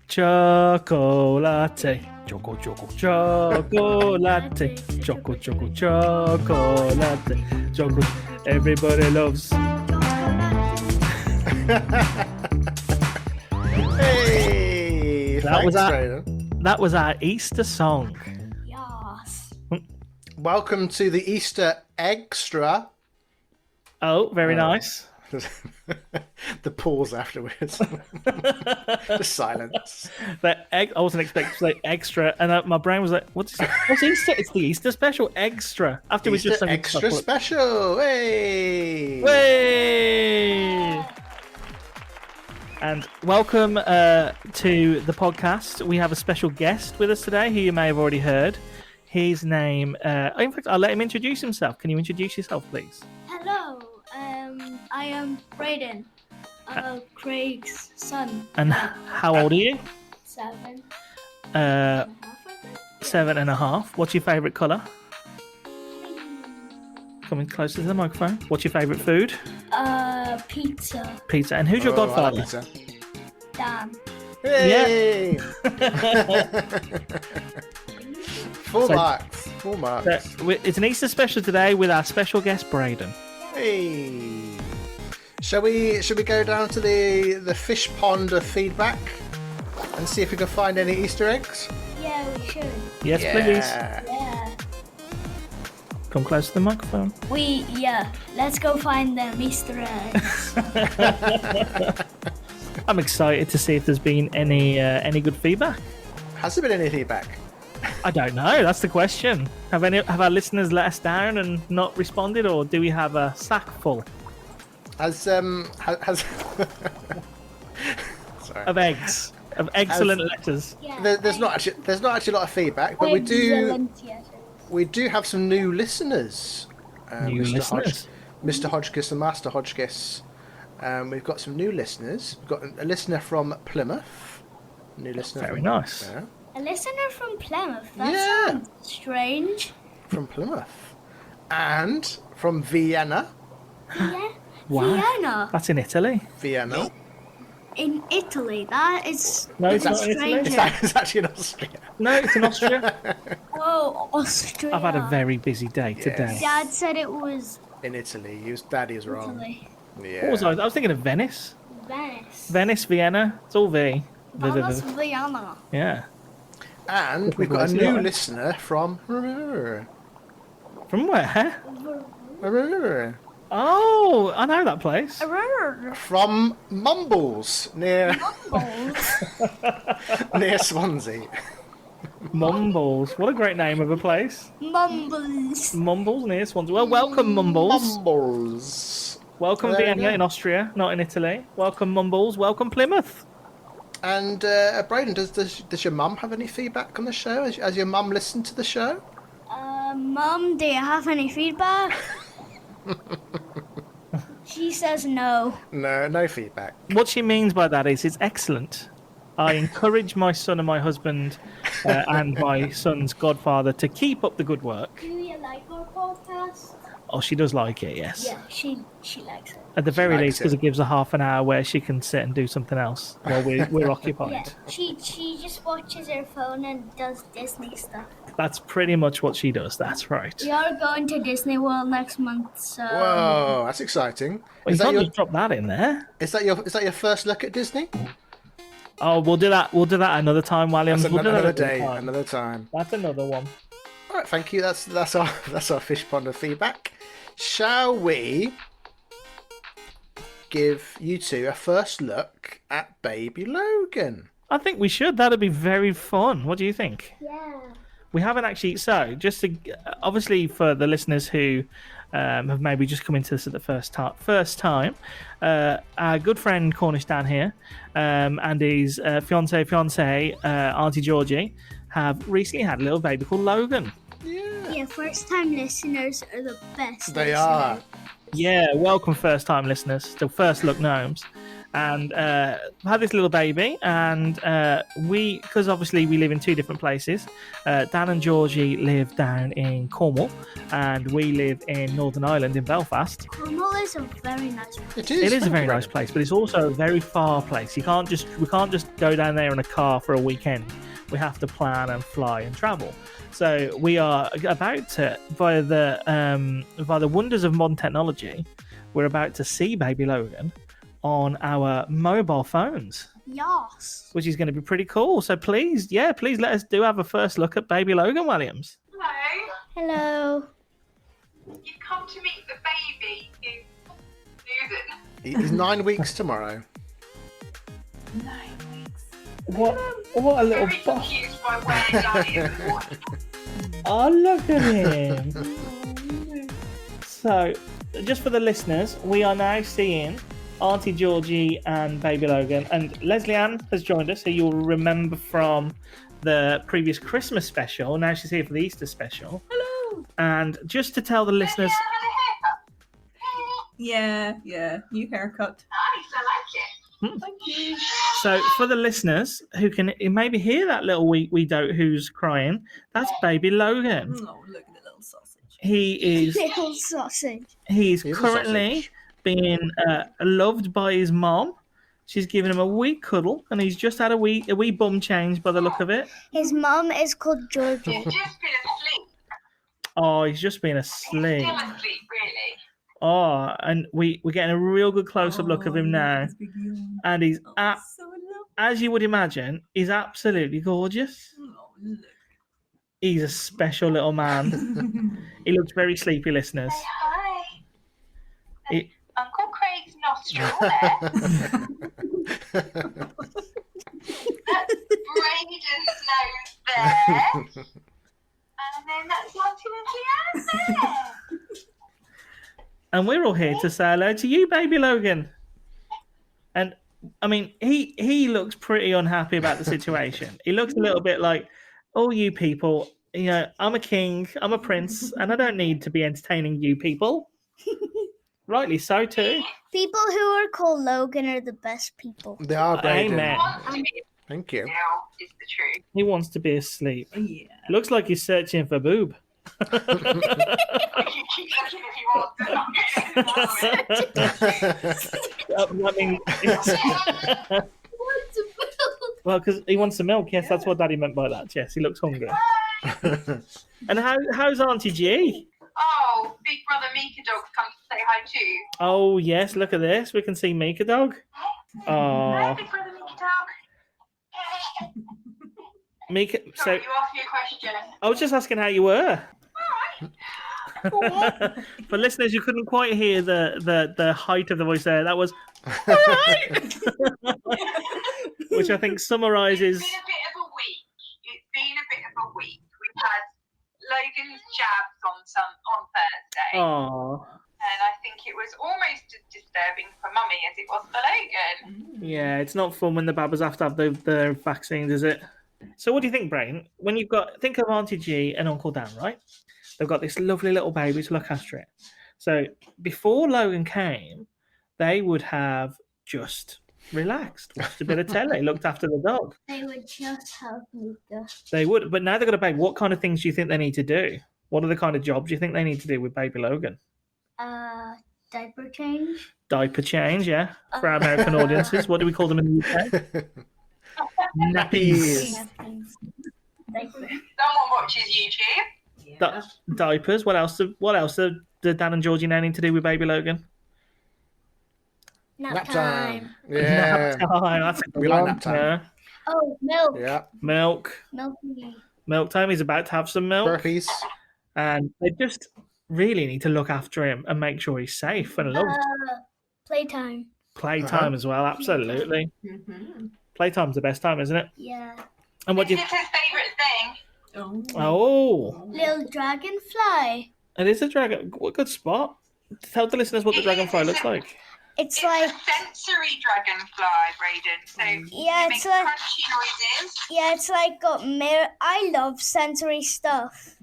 Chocolate. Choco, choco, chocolate. Choco, choco, chocolate. Choco. Everybody loves. Hey! That was our Easter song. Yes. Welcome to the Easter Eggstra. Oh, very nice. The pause afterwards. The silence. I wasn't expecting to say extra, and my brain was like, "What's Easter? It's the Easter special extra." After we just sang Extra special. Hey! Way! And welcome to the podcast. We have a special guest with us today, who you may have already heard. His name, in fact, I'll let him introduce himself. Can you introduce yourself, please? Hello. I am Braden, Craig's son. And how old are you? 7. 7.5. What's your favourite colour? Coming closer to the microphone. What's your favourite food? Pizza. Pizza. And who's your godfather? I like pizza. Dan. Hey! Full So- marks. Full marks. It's an Easter special today with our special guest, Braden. Hey! Shall we go down to the fish pond of feedback and see if we can find any Easter eggs? Yeah, we should. Yes, please. Yeah. Come close to the microphone. Let's go find them Easter eggs. I'm excited to see if there's been any good feedback. Has there been any feedback? I don't know. That's the question. Have our listeners let us down and not responded, or do we have a sack full Has of eggs, of excellent letters? Yeah. there's not actually a lot of feedback, but we do have some new listeners. Mr. Hodgkiss and Master Hodgkiss. We've got some new listeners. We've got a listener from Plymouth. New listener. Very nice. Yeah, A listener from Plymouth. That Yeah. sounds strange. from Plymouth. And from Vienna. Yeah. Wow. Vienna. That's in Italy. Vienna. In Italy. That is. No, it's not in strange. Italy. It's actually in Austria. No, it's in Austria. Whoa, Austria. I've had a very busy day today. Dad said it was In Italy. Daddy is wrong. Italy. Yeah. What was I was thinking of Venice. Venice. Venice, Vienna. It's all V. Venice, Vienna. Yeah. And we've got a new listener from From where? Oh, I know that place. from Mumbles near near Swansea. Mumbles. What a great name of a place. Mumbles. Mumbles near Swansea. Well, welcome, Mumbles. Mumbles. Welcome, There you Vienna go. in Austria, not in Italy. Welcome, Mumbles. Welcome, Plymouth. And Braden, does your mum have any feedback on the show? Has your mum listened to the show? Mum, do you have any feedback? She says no. No feedback. What she means by that is it's excellent. I encourage my son and my husband and my son's godfather to keep up the good work. Do you like our podcast? Oh, she does like it, yes. Yeah, she likes it. At the very likes least, because it. it gives her half an hour where she can sit and do something else while we're occupied. Yeah, she just watches her phone and does Disney stuff. That's pretty much what she does. That's right. We are going to Disney World next month, so Whoa, that's exciting. Well, Is you that can't your just drop that in there. is that your first look at Disney? Oh, we'll do that. We'll do that another time, Walliams. That's We'll do that another another day, time. another time. That's another one. All right, thank you. That's our fish pond of feedback. Shall we give you two a first look at baby Logan? I think we should. That'd be very fun. What do you think? yeah. We haven't actually. So, just to, obviously for the listeners who have maybe just come into this at the first time, our good friend Cornishman here and his fiance, Auntie Georgie, have recently had a little baby called Logan. Yeah, first time listeners are the best. They listeners. are. Yeah, welcome first time listeners to First Look Gnomes. and had this little baby, and because obviously we live in two different places. Dan and Georgie live down in Cornwall, and we live in Northern Ireland in Belfast. Cornwall is a very nice place. It is a very nice place, but it's also a very far place. We can't just go down there in a car for a weekend. We have to plan and fly and travel. So we are about to, via the wonders of modern technology, we're about to see baby Logan on our mobile phones. Yes. Which is going to be pretty cool. So please let us have a first look at baby Logan Walliams. Hello. Hello. You've come to meet the baby who's Susan. He's 9 weeks tomorrow. 9 weeks. What a little Very boss. confused by where Daddy is born. Oh, look at him. So, just for the listeners, we are now seeing Auntie Georgie and baby Logan. And Leslie Ann has joined us, who you'll remember from the previous Christmas special. Now she's here for the Easter special. Hello. And just to tell the listeners... Yeah, new haircut. Nice, I like it. Thank you. So, for the listeners who can maybe hear that little wee dote who's crying, that's baby Logan. Oh, look at the little sausage. He is... Little sausage. He's He's a currently sausage. being loved by his mom. She's giving him a wee cuddle, and he's just had a wee bum change by the look of it. His mum is called Georgie. He's just been asleep. Oh, he's just been He's asleep. still asleep, really. Oh, and we're getting a real good close-up look of him now. And he's, so lovely. as you would imagine, he's absolutely gorgeous. Oh, look. He's a special little man. He looks very sleepy, listeners. Say hi. It- Uncle Craig's nostril there. That's Braden's nose there. And then that's Auntie Lydia's there. And we're all here to say hello to you, baby Logan. And I mean, he looks pretty unhappy about the situation. He looks a little bit like, oh, you people, I'm a king, I'm a prince, and I don't need to be entertaining you people. Rightly so, too. People who are called Logan are the best people. They are Braden. Amen. Wants to be Thank you. now is the truth. He wants to be asleep. Yeah. Looks like he's searching for boob. You keep looking if you want to. I mean, well, because he wants some milk. Yes, that's what Daddy meant by that. Yes, he looks hungry. And how's Auntie G? Oh, Big Brother Mika Dog's come to say hi too. Oh yes, look at this. We can see Mika Dog. Hi, Oh, Big Brother Mika Dog. Mika. So Sorry, you asked me a question. I was just asking how you were. Alright. For listeners, you couldn't quite hear the height of the voice there. That was, which I think summarises. It's been a bit of a week. We've had Logan's jabs on Thursday. Oh, And I think it was almost as disturbing for Mummy as it was for Logan. yeah. It's not fun when the babbas have to have the vaccines, is it? So, what do you think, Brain? When think of Auntie G and Uncle Dan, right? They've got this lovely little baby to look after it. So, before Logan came, they would have just relaxed, watched a bit of telly, looked after the dog. They would just help Mika. They would, but now they've got a baby. What kind of things do you think they need to do? What are the kind of jobs you think they need to do with baby Logan? Diaper change. Diaper change, yeah, for our American audiences. What do we call them in the UK? Nappies. Diaper. Someone watches YouTube. Yeah. Diapers. What else? What else do Dan and Georgie now need to do with baby Logan? Nap time. Yeah. Nap time. That's a good We like one. nap time. Yeah. Oh, milk. Yeah. Milk. Milky. Milk time. He's about to have some milk, Burpees. and they just really need to look after him and make sure he's safe and loved. Playtime. Playtime as well. Absolutely. Mm-hmm. Playtime's the best time, isn't it? Yeah. And what do This you? is his favourite thing. Oh, Little dragonfly. it is a dragon. What good spot. Tell the listeners what the dragonfly looks like. It's It's like a sensory dragonfly, Braden. So yeah, it it's makes like crunchy noises. it's like got mirror. I love sensory stuff.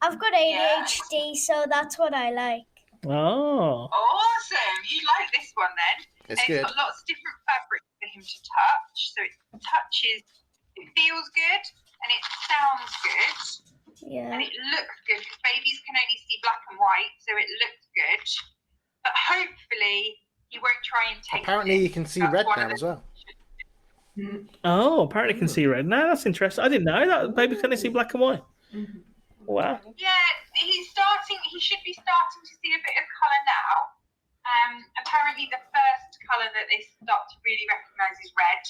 I've got ADHD, so that's what I like. Oh. Awesome. You like this one then? It's And good. It's got lots of different fabrics for him to touch. So it touches, it feels good, and it sounds good, Yeah. and it looks good, because babies can only see black and white, so it looks good. But hopefully he won't try and take Apparently, it. you can see That's red one now of the- as well. Oh, apparently can see red. No, that's interesting. I didn't know that babies can only see black and white. Wow. Yeah, he should be starting to see a bit of colour now. Apparently the first colour that they start to really recognise is red.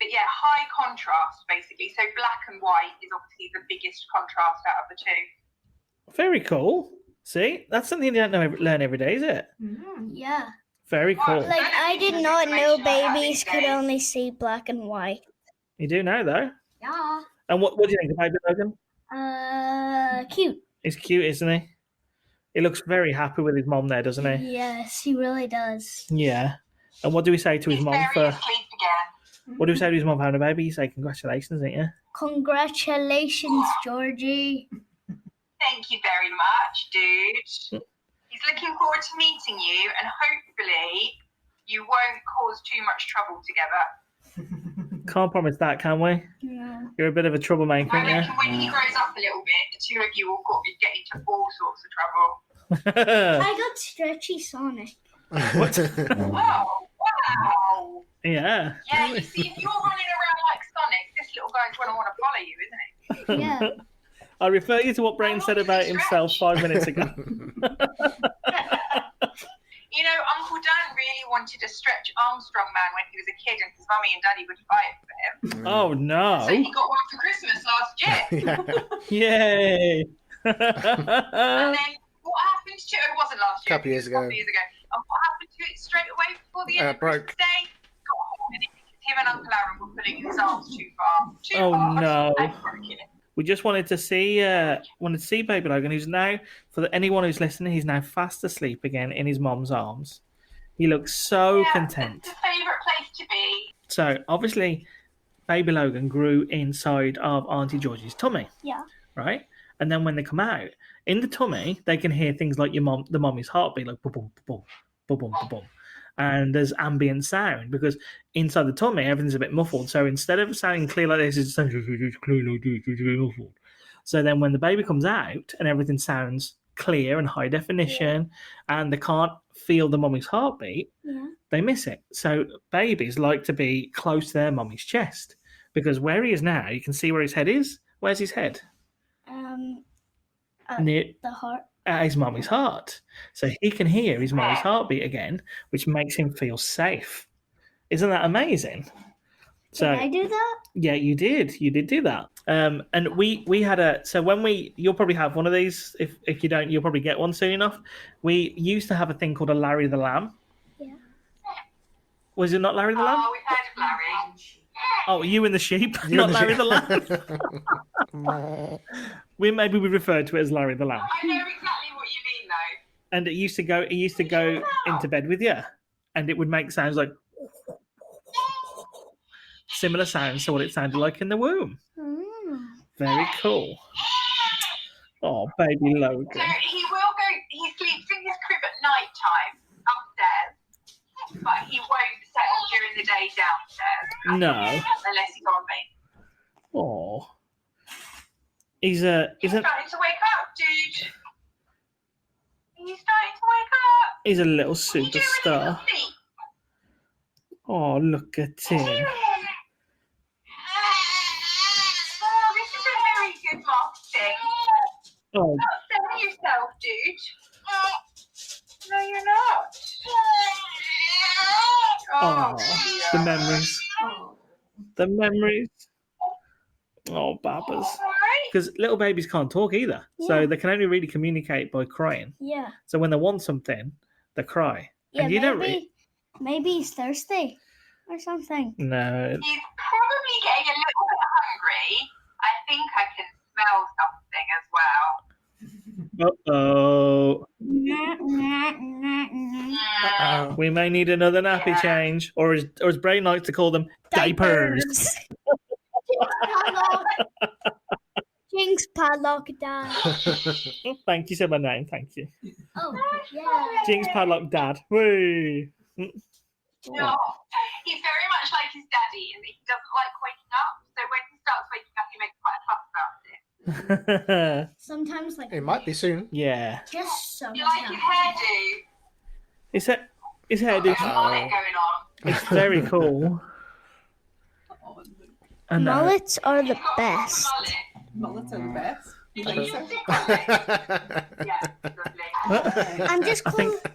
But yeah, high contrast basically. So black and white is obviously the biggest contrast out of the two. Very cool. See, that's something you don't learn every day, is it? Yeah. Very cool. Like, I did not know babies could only see black and white. You do know though. Yeah. And what do you think of baby Logan? Cute. He's cute, isn't he? He looks very happy with his mom there, doesn't he? Yes, he really does. Yeah. And what do we say to his He's mom very for? asleep again. What do we say to his mom for having a baby? You say congratulations, don't you? Congratulations, Georgie. Thank you very much, dude. He's looking forward to meeting you, and hopefully you won't cause too much trouble together. Can't promise that, can we? Yeah. You're a bit of a troublemaker, I aren't reckon when he grows up a little bit, the two of you will get into all sorts of trouble. you? I got Stretchy Sonic. Oh, wow. Yeah. Yeah, you see, if you're running around like Sonic, this little guy's going to want to follow you, isn't he? Yeah. I refer you to what Braden said about himself 5 minutes ago. You know, Uncle Dan really wanted a Stretch Armstrong man when he was a kid, and his mummy and daddy would fight for him. Oh, no. So he got one for Christmas last year. Yay. And then what happened to it? It wasn't last year. Couple years it was a couple ago. years ago. And what happened to it straight away before the end of broke. Christmas Day? Got a hole in it because him and Uncle Aaron were pulling his arms too far. Oh, hard, no. and broke it. We just wanted to see baby Logan, who's now, anyone who's listening, he's now fast asleep again in his mom's arms. He looks so content. It's a favourite place to be. So, obviously, baby Logan grew inside of Auntie Georgie's tummy, Yeah. right? And then when they come out, in the tummy, they can hear things like the mommy's heartbeat, like boom, boom, boom, boom, boom, boom, boom. And there's ambient sound because inside the tummy, everything's a bit muffled. So instead of sounding clear like this, it sounds clear like this, it's muffled. So then when the baby comes out and everything sounds clear and high definition and they can't feel the mummy's heartbeat, they miss it. So babies like to be close to their mummy's chest because where he is now, you can see where his head is. Where's his head? Near The heart. at his mummy's heart. So he can hear his mummy's heartbeat again, which makes him feel safe. Isn't that amazing? So Did I do that? yeah, you did. You did do that. And we had you'll probably have one of these. If you don't, you'll probably get one soon enough. We used to have a thing called a Larry the Lamb. Yeah. Was it not Larry the Lamb? Oh, we've heard of Larry. Oh, you and the sheep, You not and the Larry sheep. the Lamb. We referred to it as Larry the Lamb. I know exactly what you mean, though. And it used to go into bed with you, and it would make sounds like similar sounds to what it sounded like in the womb. Very cool. Oh, baby Logan. So he sleeps in his crib at night time upstairs, but he won't settle during the day downstairs. No. Unless he's on me. Oh. He's starting to wake up, dude. He's starting to wake up. He's a little What are you doing when superstar. he's asleep? Oh, look at him. Oh, this is a very good marketing. Oh, Not selling yourself, dude. No, you're not. oh, dear. the memories. The memories. Oh, babbas. All right. Because little babies can't talk either. So they can only really communicate by crying. Yeah. So when they want something, they cry. Yeah, and you don't really... maybe he's thirsty or something. No. He's probably getting a little bit hungry. I think I can smell something as well. Uh-oh. Uh-oh. We may need another nappy change. Or as Braden likes to call them, diapers. Jinx Padlock Dad. Thank you, said my name. Thank you. Oh, yeah. Jinx Padlock Dad. Woo! No, he's very much like his daddy in that he doesn't like waking up. So when he starts waking up, he makes quite a fuss about it. Sometimes, like, It might be soon. Yeah. just sometimes. You like his hairdo? His hairdo. There's a mullet going on. It's very cool. Oh, And, Mullets are the He's got a best. mullet. mullets are the best. You think so? Yeah, lovely.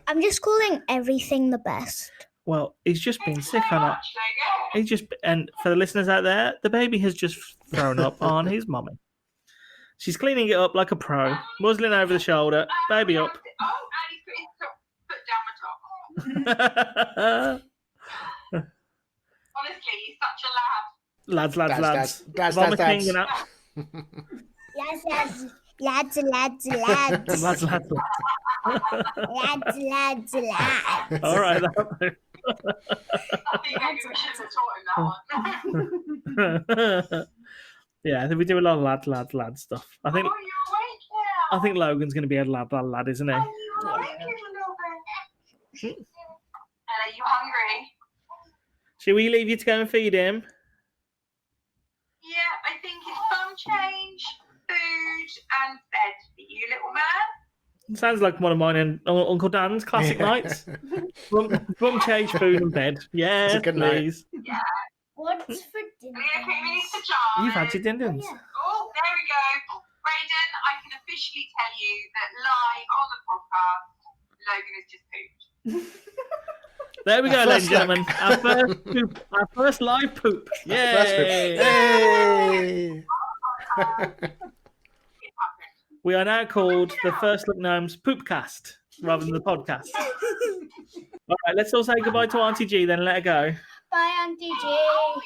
I'm just calling everything the best. well, he's just been sick Very on it. much, Logan. And for the listeners out there, the baby has just thrown up on his mummy. She's cleaning it up like a pro, muslin over the shoulder, baby up. Oh, and he's put his foot down my top. Honestly, he's such a lad. Lads. Dads. Vomiting and up. Yes. Lads. Lads. Lads. All right. I think maybe we should have taught him that one. Yeah, I think we do a lot of lad stuff. I think Oh, you're awake now. I think Logan's going to be a lad, isn't he? Oh, you're awake, little bit. And are you hungry? Should we leave you to go and feed him? Yeah, I think it's bum change, food, and bed for you, little man. Sounds like one of mine and Uncle Dan's classic nights. Bum change, food and bed. Yes, It's a good night. please. What's for Are dinner? you okay with his pajamas? You've had your din-dins. Yeah. Oh, there we go. Braden, I can officially tell you that live on the podcast, Logan has just pooped. There we go, Our ladies first and gentlemen. Our first poop, our first live poop. Yay! Hey! It happened. We are now called the First Look Gnomes Poopcast rather than the podcast. All right, let's all say goodbye to Auntie G then and let her go. Bye, Auntie G. Oh,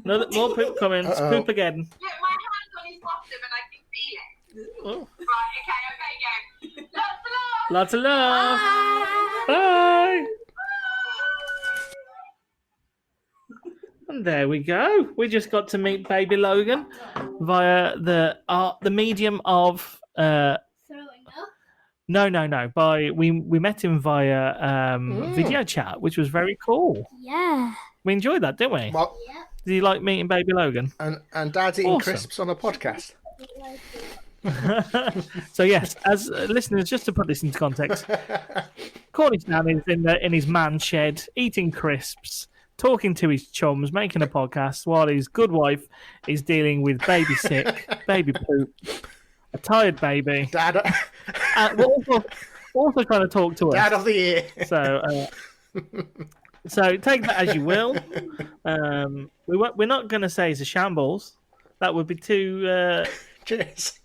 there's another one. More poop coming. It's Uh-oh. poop again. Look, my hand's on his bottom and I can feel it. Oh. Right, okay, go. Lots Lots of love. of love. Bye. And there we go. We just got to meet baby Logan via the medium of Throwing up. no. We met him via video chat, which was very cool. Yeah. We enjoyed that, didn't we? Well, Yeah. Did you like meeting baby Logan? and Dad's eating Awesome. crisps on a podcast. So yes, as listeners, just to put this into context, Cornishman is in his man shed eating crisps, talking to his chums, making a podcast, while his good wife is dealing with baby sick, baby poop, a tired baby, Dad, we're also trying to talk to Dad us. of the year. So take that as you will. We're not going to say it's a shambles. That would be too Cheers.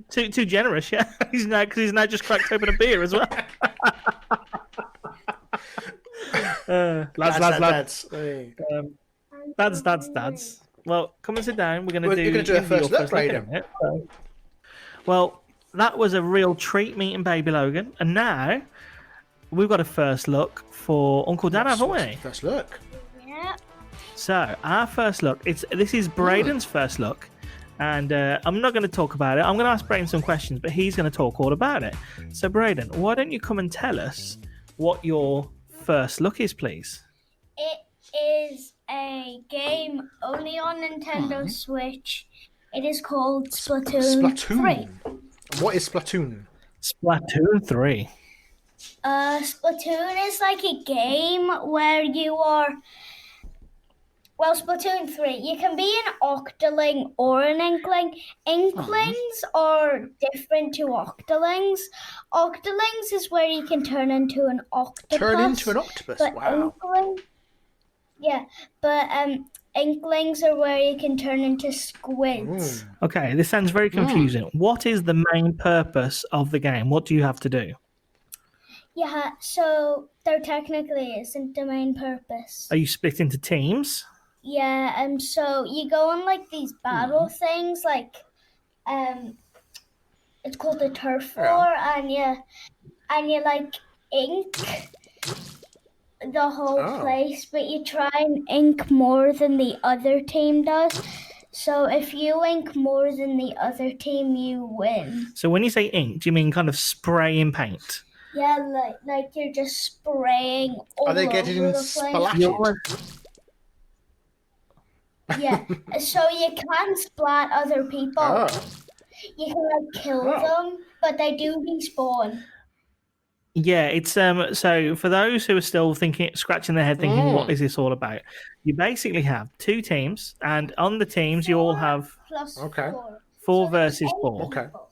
too generous. Yeah, he's now just cracked open a beer as well. Lads. Hey. Dads. Well, come and sit down. We're going to do. You're gonna do a first your look, Braden. in a minute, so. Well, that was a real treat meeting baby Logan, and now we've got a first look for Uncle Dan, haven't we? First look. Yeah. So our first look. This is Braden's first look, and I'm not going to talk about it. I'm going to ask Braden some questions, but he's going to talk all about it. So Braden, why don't you come and tell us what your first look is, please? It is a game only on Nintendo Switch. It is called Splatoon 3. Splatoon. What is Splatoon? Splatoon 3. Splatoon is like a game where you are. Well, Splatoon 3, you can be an Octoling or an Inkling. Inklings are different to Octolings. Octolings is where you can turn into an octopus. Turn into an octopus. But Wow. Inklings are where you can turn into squids. Okay, this sounds very confusing. What is the main purpose of the game? What do you have to do? Yeah, so there technically isn't the main purpose. Are you split into teams? Yeah, so you go on like these battle things, like it's called the turf war, and you like ink the whole place, but you try and ink more than the other team does. So if you ink more than the other team, you win. So when you say ink, do you mean kind of spraying paint? Yeah, like you're just spraying all Are they over getting the place. splattered? Yeah, so you can splat other people. Oh. You can like kill them, but they do respawn. Yeah, it's so for those who are still scratching their head thinking, what is this all about? You basically have 2 teams, and on the teams you all have Plus Okay. 4. 4 So there's versus 8 4. Okay. people.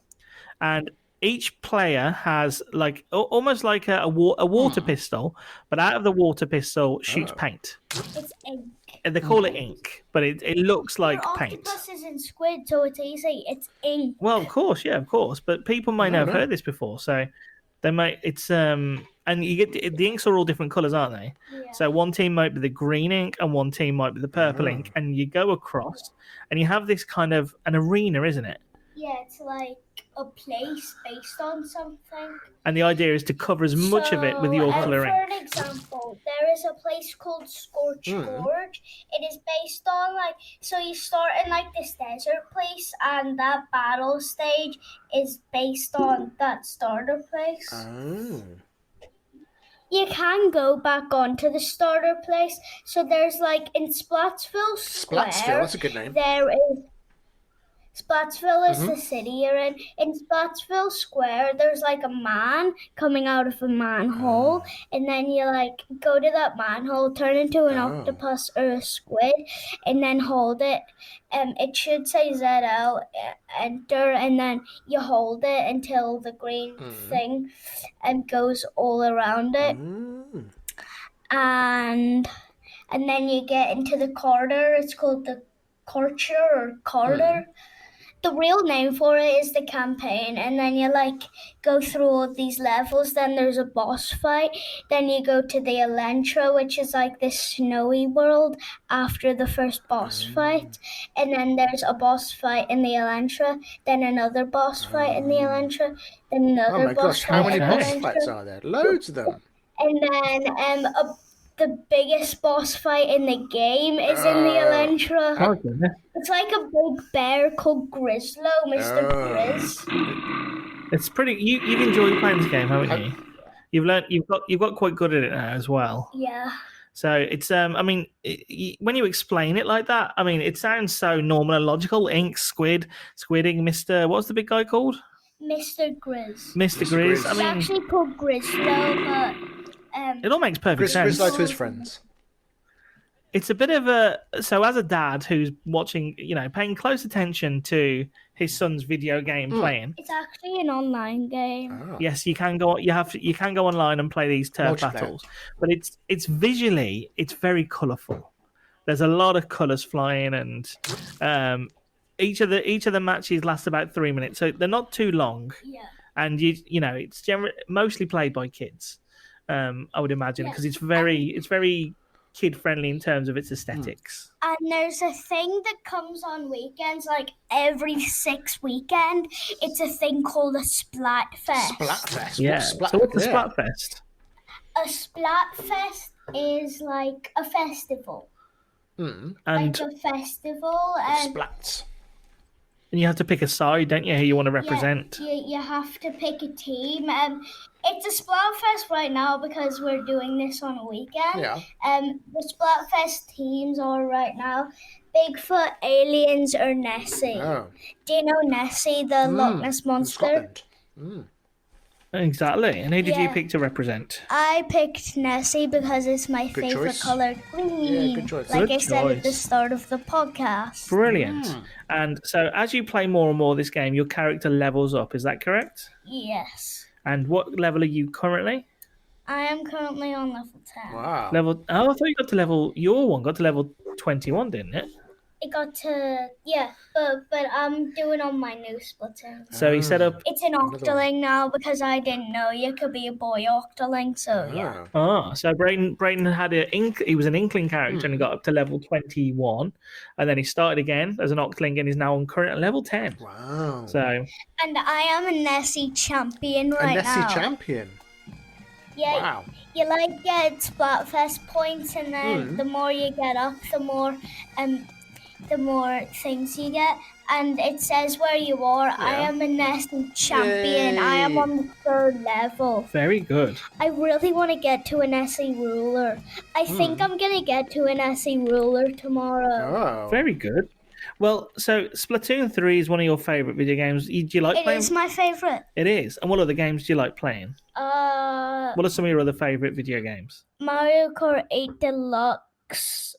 And each player has like almost like a water pistol, but out of the water pistol shoots paint. It's ink. And they call it ink, but it looks like paint. Octopuses and squid, so it's easy. It's ink. Well, of course, but people might not have heard this before, so they might. It's and you get the inks are all different colors, aren't they? Yeah. So one team might be the green ink, and one team might be the purple ink, and you go across, and you have this kind of an arena, isn't it? Yeah, it's like a place based on something. And the idea is to cover as much of it with your colour ink. For an example, there is a place called Scorch Gorge. It is based on so you start in this desert place, and that battle stage is based on that starter place. Oh. You can go back onto the starter place. So there's in Splatsville Square. Splatsville, that's a good name. There is. Splatsville is the city you're in. In Splatsville Square, there's a man coming out of a manhole, and then you go to that manhole, turn into an octopus or a squid, and then hold it. It should say ZL, enter, and then you hold it until the green thing goes all around it. And then you get into the corridor. It's called the Corcher or Corridor. The real name for it is the campaign, and then you go through all these levels. Then there's a boss fight. Then you go to the Elantra, which is this snowy world after the first boss fight. And then there's a boss fight in the Elantra, then another boss fight in the Elantra, then another boss fight. How many in the boss Elantra. fights are there? Loads of them. And then the biggest boss fight in the game is in the Elantra. Oh, goodness. It's like a big bear called Grislow, Mr. Grizz. It's pretty. You've enjoyed playing this game, haven't you? You've learned. You've got quite good at it now as well. Yeah. So it's when you explain it like that, it sounds so normal and logical. Ink, squidding, Mr. What's the big guy called? Mr. Grizz. Mr. Grizz. It's actually called Grislow, but it all makes perfect sense. Grizlow to his friends. It's a bit of a as a dad who's watching, paying close attention to his son's video game playing. it's actually an online game. Yes, you can go. You can go online and play these turf battles, but it's visually it's very colourful. There's a lot of colours flying, and each of the matches last about 3 minutes, so they're not too long. Yeah. And it's mostly played by kids. I would imagine because it's very kid friendly in terms of its aesthetics. And there's a thing that comes on weekends, every 6 weekend. It's a thing called a Splatfest. Splatfest. Yeah. So what's the Splatfest? A Splatfest is a festival. And A festival. And Splats. And you have to pick a side, don't you, who you want to represent? Yeah, you have to pick a team. It's a Splatfest right now because we're doing this on a weekend. Yeah. The Splatfest teams are right now Bigfoot, Aliens, or Nessie. Oh. Do you know Nessie, the Loch Ness Monster? Scotland. Exactly. And who did you Yeah. pick to represent? I picked Nessie because it's my Good favorite choice. color, green. Yeah, good choice. Like Good I said at the choice. start of the podcast. Brilliant. And so as you play more and more this game, your character levels up. Is that correct? Yes. And what level are you currently? I am currently on level 10. Wow. I thought you got to level 21, didn't it? It got to, but I'm doing on my new Splatoon. So he set up. It's an Octoling now because I didn't know you could be a boy Octoling, so yeah. So Braden had he was an Inkling character and he got up to level 21, and then he started again as an Octoling and is now on current level 10. Wow. So And I am a Nessie Champion right a Nessie now. Champion. Yeah, Wow. you get Splatfest points, and then the more you get up, the more the more things you get. And it says where you are. I am a Nessie Champion. I am on the 3rd level. Very good. I really want to get to a Nessie Ruler. I think I'm going to get to a Nessie Ruler tomorrow. Oh. Very good. Well, so Splatoon 3 is one of your favourite video games. Do you like playing? It is my favourite. It is. And what other games do you like playing? What are some of your other favourite video games? Mario Kart 8 Deluxe,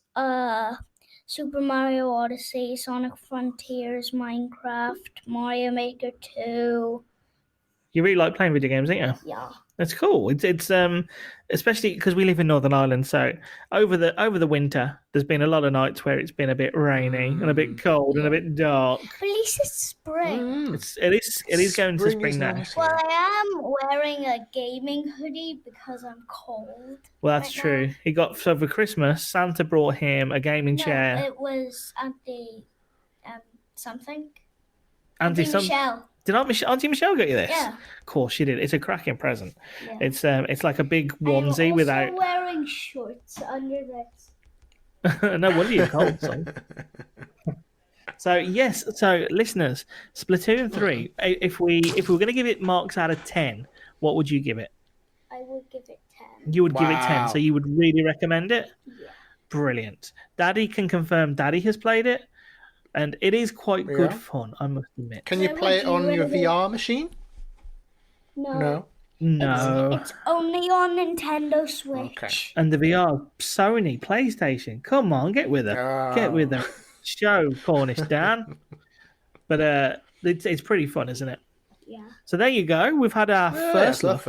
Super Mario Odyssey, Sonic Frontiers, Minecraft, Mario Maker 2. You really like playing video games, don't you? Yeah. That's cool. It's especially because we live in Northern Ireland, so over the winter, there's been a lot of nights where it's been a bit rainy and a bit cold and a bit dark. But at least it's spring. It is going to spring now. Well, I am wearing a gaming hoodie because I'm cold. Well, that's true. now. He got so for Christmas, Santa brought him a gaming chair. No, it was Auntie something. Auntie Michelle. Did Auntie Michelle get you this? Yeah. Of course she did. It's a cracking present. Yeah. It's like a big onesie I'm without. also wearing shorts under this. No wonder you're cold, son. So yes, listeners, Splatoon 3. If we were going to give it marks out of 10, what would you give it? I would give it 10. You would give it 10, so you would really recommend it? Yeah. Brilliant. Daddy can confirm Daddy has played it, and it is quite good fun, I must admit. Can you play it on your VR machine? No. No. It's only on Nintendo Switch. Okay. And the VR, Sony, PlayStation. Come on, get with her. Get with her. Show, Cornish Dan. But it's pretty fun, isn't it? Yeah. So there you go. We've had our first look.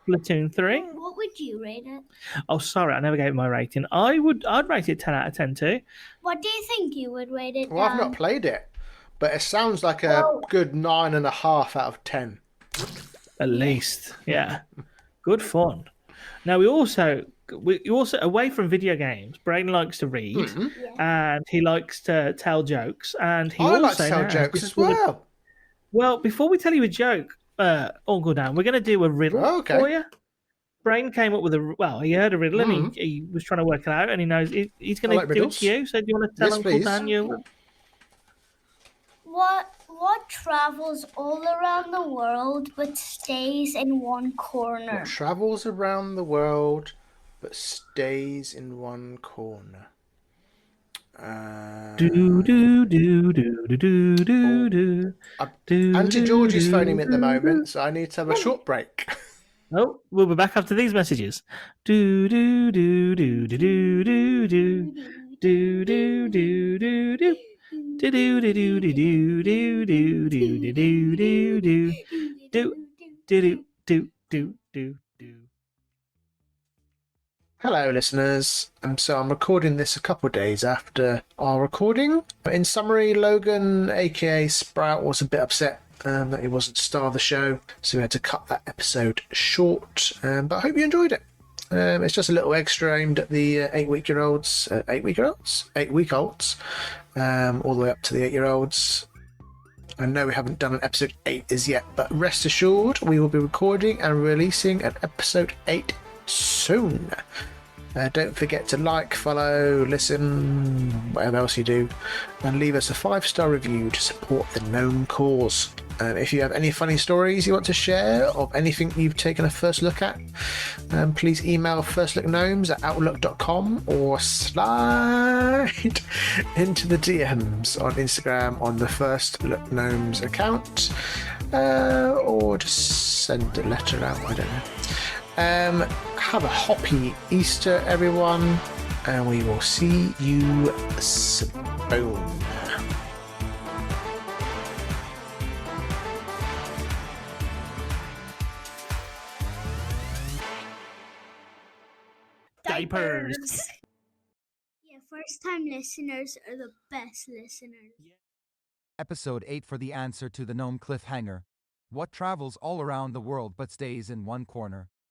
Splatoon 3. What would you rate it? Oh, sorry, I never gave it my rating. I'd rate it 10 out of 10 too. What do you think you would rate it? Well, I've not played it, but it sounds like a good 9.5 out of 10. At least, yeah. Good fun. Now we also away from video games, Braden likes to read, and he likes to tell jokes, and he also like to tell jokes as well. Well, before we tell you a joke, Uncle Dan, we're going to do a riddle for you. Braden came up with he heard a riddle and he was trying to work it out, and he knows he's going to do it to you. So do you want to tell Uncle Dan you? What travels all around the world but stays in one corner? What travels around the world but stays in one corner? Auntie Georgie's phoning me at the moment, so I need to have a short break. Oh, we'll be back after these messages. Do do do do do do do do do do do do do. Do do do do do do do do do do do do do do do. Hello, listeners. So I'm recording this a couple of days after our recording. In summary, Logan, aka Sprout, was a bit upset that he wasn't star of the show, so we had to cut that episode short. But I hope you enjoyed it. It's just a little extra aimed at the 8-week-olds, all the way up to the 8-year-olds. I know we haven't done an episode 8 as yet, but rest assured we will be recording and releasing an episode 8 soon. Don't forget to like, follow, listen, whatever else you do, and leave us a 5-star review to support the known cause. If you have any funny stories you want to share of anything you've taken a first look at, please email firstlookgnomes@outlook.com or slide into the DMs on Instagram on the First Look Gnomes account, or just send a letter out, I don't know. Have a happy Easter, everyone, and we will see you soon. Diapers. Yeah, first-time listeners are the best listeners. Episode 8 for the answer to the gnome cliffhanger. What travels all around the world but stays in one corner?